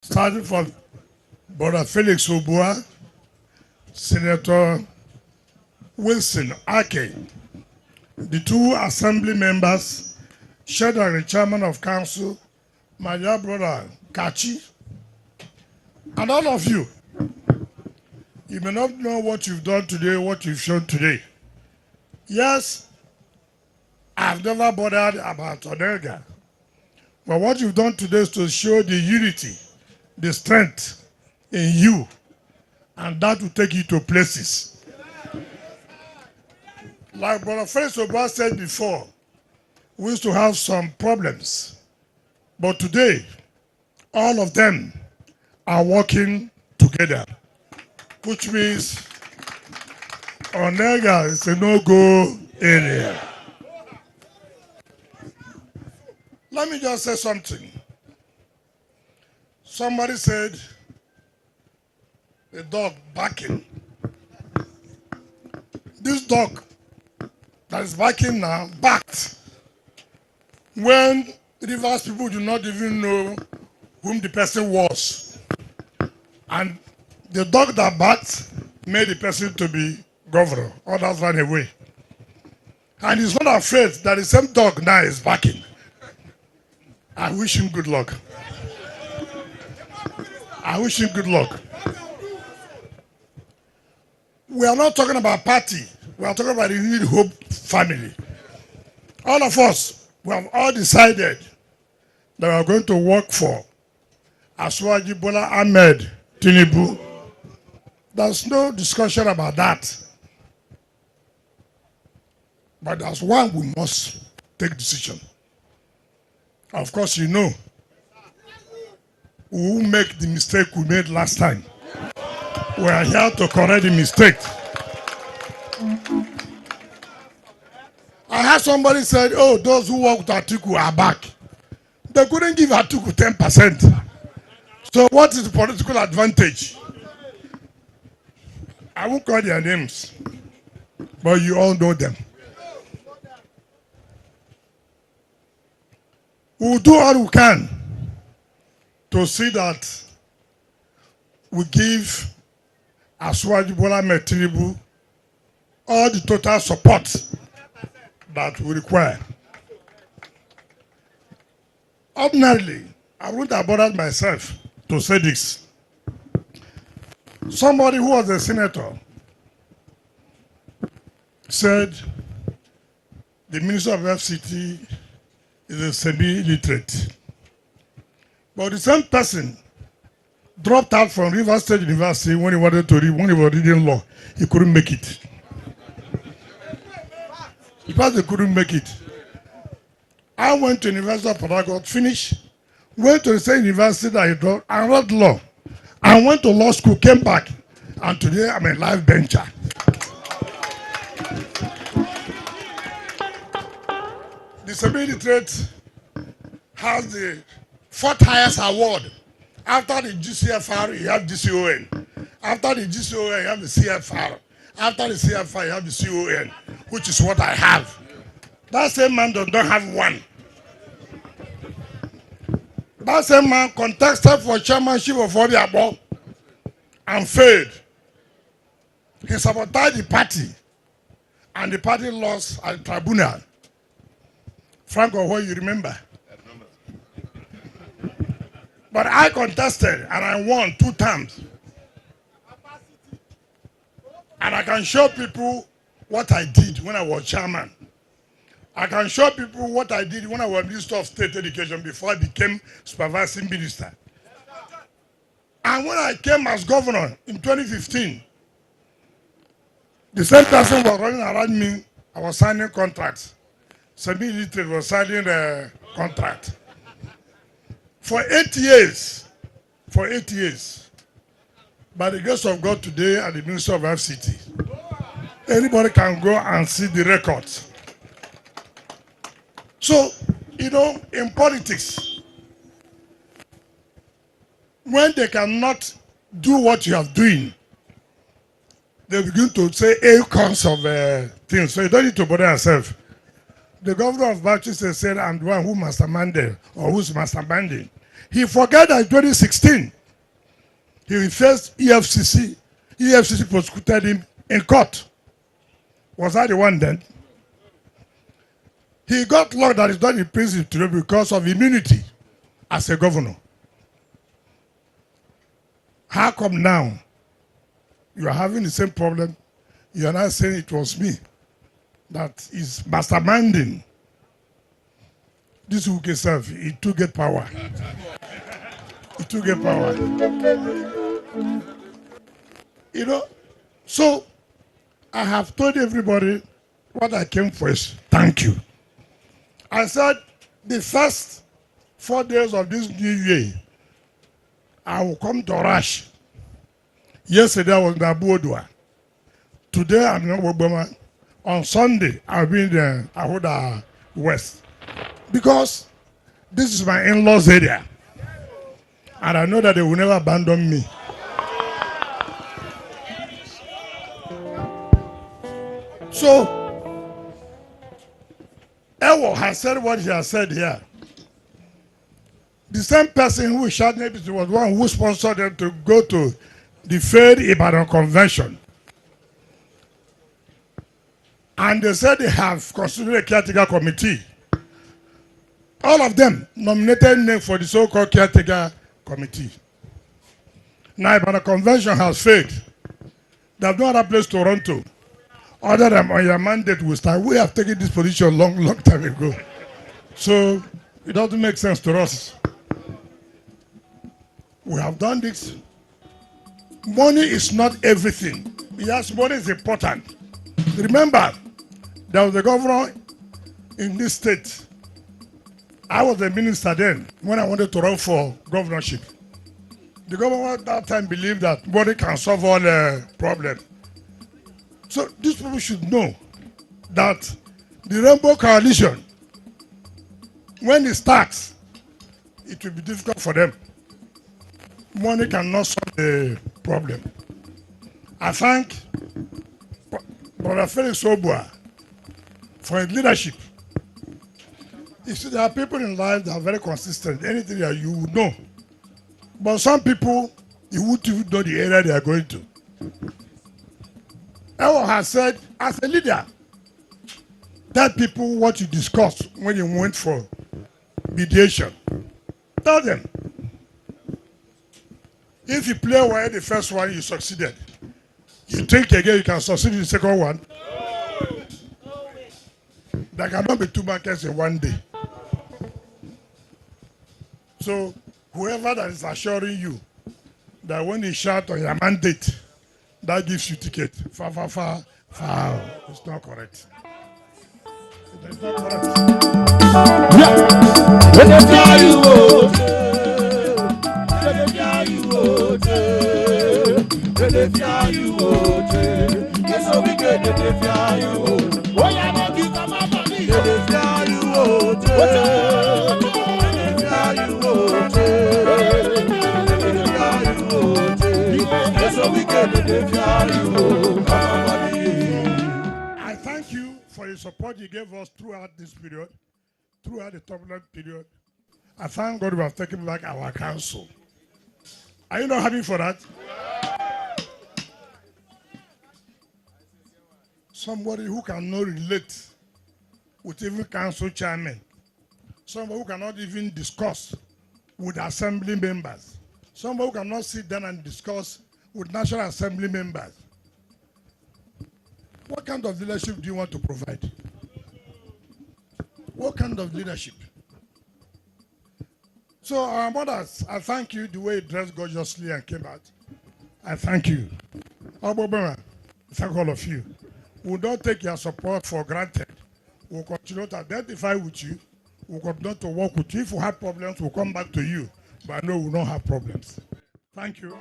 starting from Brother Felix Obua, Senator Wilson Ake, the two assembly members, Shadow and the chairman of council, my dear brother Kachi, and all of you. You may not know what you've done today, what you've shown today. Yes, I've never bothered about Onega, but what you've done today is to show the unity, the strength in you, and that will take you to places. Like Brother Felix Obua said before, we used to have some problems, but today, all of them are working together, which means Onega is a no-go area. Let me just say something. Somebody said the dog barking. This dog that is barking now barked when Rivers people do not even know whom the person was. And the dog that barked made the person to be governor. Others ran away. And he's not afraid that the same dog now is barking. I wish him good luck. I wish him good luck. We are not talking about party. We are talking about the Renewed Hope family. All of us, we have all decided that we are going to work for Asiwaju Bola Ahmed Tinubu. There's no discussion about that. But there's one we must take decision. Of course, you know, we will make the mistake we made last time. We are here to correct the mistake. I heard somebody said, oh, those who work with Atiku are back. They couldn't give Atiku 10%. So what is the political advantage? I won't call their names, but you all know them. We will do all we can to see that we give Asiwaju Bola Ahmed Tinubu all the total support that we require. Ordinarily, I wouldn't have bothered myself to say this. Somebody who was a senator said the Minister of FCT is a semi-illiterate. But the same person dropped out from Rivers State University when he wanted to read, when he was reading law. He couldn't make it. Because he couldn't make it. I went to University of Port Harcourt, finished, went to the same university that I dropped, and read law. I went to law school, came back, and today I'm a life bencher. The semi-illiterate has the fourth highest award. After the GCFR, you have GCON. After the GCON, you have the CFR. After the CFR, you have the CON, which is what I have. That same man does not have one. That same man contested for chairmanship of Obiabo and failed. He sabotaged the party, and the party lost at the tribunal. Frank Oho, you remember? But I contested and I won 2 times. And I can show people what I did when I was chairman. I can show people what I did when I was Minister of State Education before I became supervising minister. And when I came as governor in 2015, the same person was running around me. I was signing contracts. Semi-illiterate was signing a contract. For 8 years, by the grace of God today at the Ministry of FCT, anybody can go and see the records. So, you know, in politics, when they cannot do what you are doing, they begin to say all kinds of things. So you don't need to bother yourself. The governor of Baptist said, I'm the one who masterminded or who's masterminding. He forgot that in 2016, he faced EFCC. EFCC prosecuted him in court. Was I the one then? He got law that is not in prison today because of immunity as a governor. How come now you are having the same problem? You are not saying it was me that is masterminding this wicked self. He took get power. He took get power. You know, so I have told everybody what I came for is thank you. I said the first 4 days of this new year, I will come to Rush. Yesterday I was in Abuodua. Today I'm in Obama. On Sunday I'll be in the Ahoda West. Because this is my in-laws area. And I know that they will never abandon me. So, Ewo has said what he has said here. The same person who shot Nebis was one who sponsored them to go to the Fair Ibadan Convention. And they said they have constituted a caretaker committee. All of them nominated names for the so-called caretaker committee. Now Ibadan Convention has failed. They have no other place to run to. Other than on your mandate will start. We have taken this position long time ago. So it doesn't make sense to us. We have done this. Money is not everything. Yes, money is important. Remember, there was a governor in this state. I was a minister then when I wanted to run for governorship. The governor at that time believed that money can solve all problems. So these people should know that the Rainbow Coalition, when it starts, it will be difficult for them. Money cannot solve the problem. I thank Brother Felix Obua for his leadership. You see, there are people in life that are very consistent. Anything that you would know. But some people, you wouldn't even know the area they are going to. Ewo has said, as a leader, tell people what you discussed when you went for mediation. Tell them. If you play well the first one, you succeeded. You think again, you can succeed in the second one. There cannot be 2 markets in one day. So, whoever that is assuring you that when you shout on your mandate, that gives you ticket. Far. It's not correct. It's not correct. I thank you for the support you gave us throughout this period, throughout the turbulent period. I thank God we have taken back our council. Are you not happy for that? Somebody who cannot relate with even council chairman. Somebody who cannot even discuss with assembly members. Somebody who cannot sit down and discuss with National Assembly members. What kind of leadership do you want to provide? What kind of leadership? So our mothers, I thank you the way you dressed gorgeously and came out. I thank you. Obama, thank all of you. We don't take your support for granted. We'll continue to identify with you. We'll continue to work with you. If we have problems, we'll come back to you. But I know we don't have problems. Thank you.